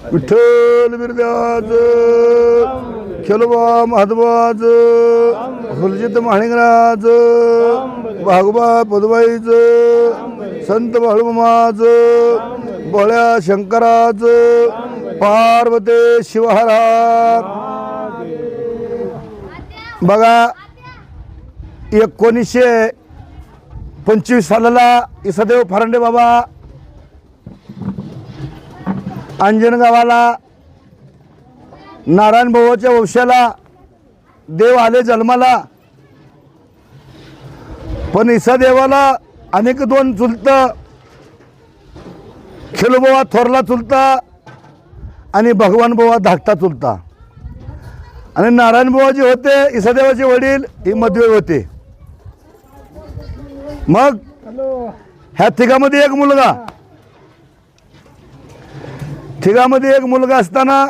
विठ्ठल बिरद्याज खेलोबा महादवाज फुलजित महाणिंगराज भागोबा पदबाईच संत बाळूमामाज बोळ्या शंकराज पार्वती शिवहरा। बघा 1925 सालाला इसदेव फरांडे बाबा अंजनगावाला नारायण भाऊच्या वंशाला देव आले जन्माला। पण इसदेवाला अनेक दोन चुलत खेलोबा थोरला चुलता आणि भगवान बाबा धाकटा चुलता। आणि नारायण बाबा जे होते इसदेवाचे वडील हे मधवे होते। मग ह्या तिघामध्ये एक मुलगा असताना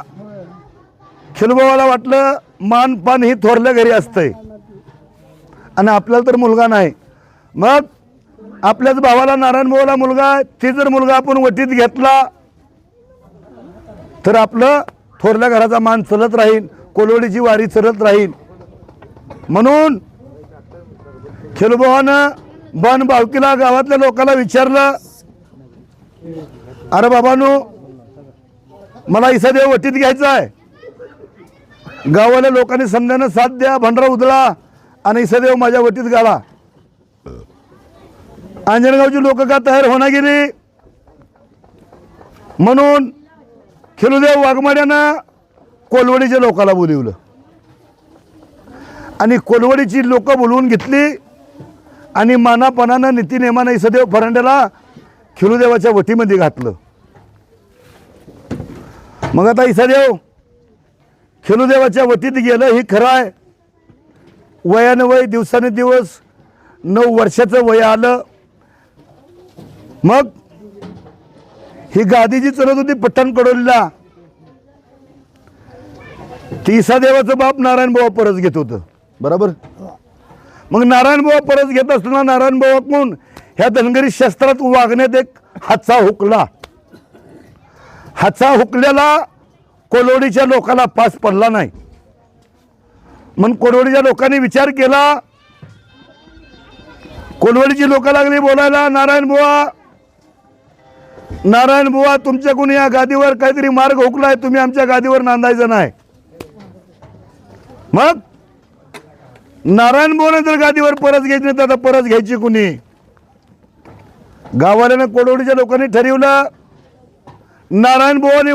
खेलोबाला वाटलं मान पान ही थोरल्या घरी असतंय आणि आपल्याला तर मुलगा नाही। मग आपल्याच भावाला नारायण भाऊला मुलगा, ती जर मुलगा आपण वटीत घेतला तर आपलं थोरल्या घराचा मान चलत राहील, कोलवडीची वारी चलत राहील। म्हणून खेलोबानं बन बावकीला गावातल्या लोकांना विचारलं, अरे बाबांनो मला इसदेव वटीत घ्यायचा आहे। गावाल्या लोकांनी समजानं साथ द्या, भंडारा उधळा आणि इसदेव माझ्या वटीत घाला। अंजनगावची लोक का तयार होणार गेली। म्हणून खेलुदेव वाघमाड्यानं कोलवडीच्या लोकाला बोलवलं आणि कोलवडीची लोक बोलवून घेतली आणि मानापणानं नीतिनेमानं इसदेव फरांड्याला खेलुदेवाच्या वटीमध्ये घातलं। मग आता इसदेव खेलुदेवाच्या वटीत गेलं ही खरं आहे। वयानं वय दिवसाने दिवस 9 वर्षाचं वय आलं। मग ही गादी जी चलत होती पट्टण कडोलीला ती इसदेवाचं बाप नारायण बाबा परत घेत होतं, बरोबर। मग नारायण बाबा परत घेत असताना नारायण बाबाकडून ह्या धनगरी शस्त्रात वागण्यात एक हातचा हुकला। हातचा हुकलेला कोलवडीच्या लोकांना पास पडला नाही। म्हणून कोलवडीच्या लोकांनी विचार केला, कोलवडीची लोक लागली बोलायला, नारायण बुवा तुमच्याकडून या गादीवर काहीतरी मार्ग हुकलाय, तुम्ही आमच्या गादीवर नांदायचं नाही। मग नारायण बुवाने जर गादीवर परत घ्यायची नाही तर आता परत घ्यायची कुणी? गावाल्यानं कोलवडीच्या लोकांनी ठरवलं, नारायण बुवाने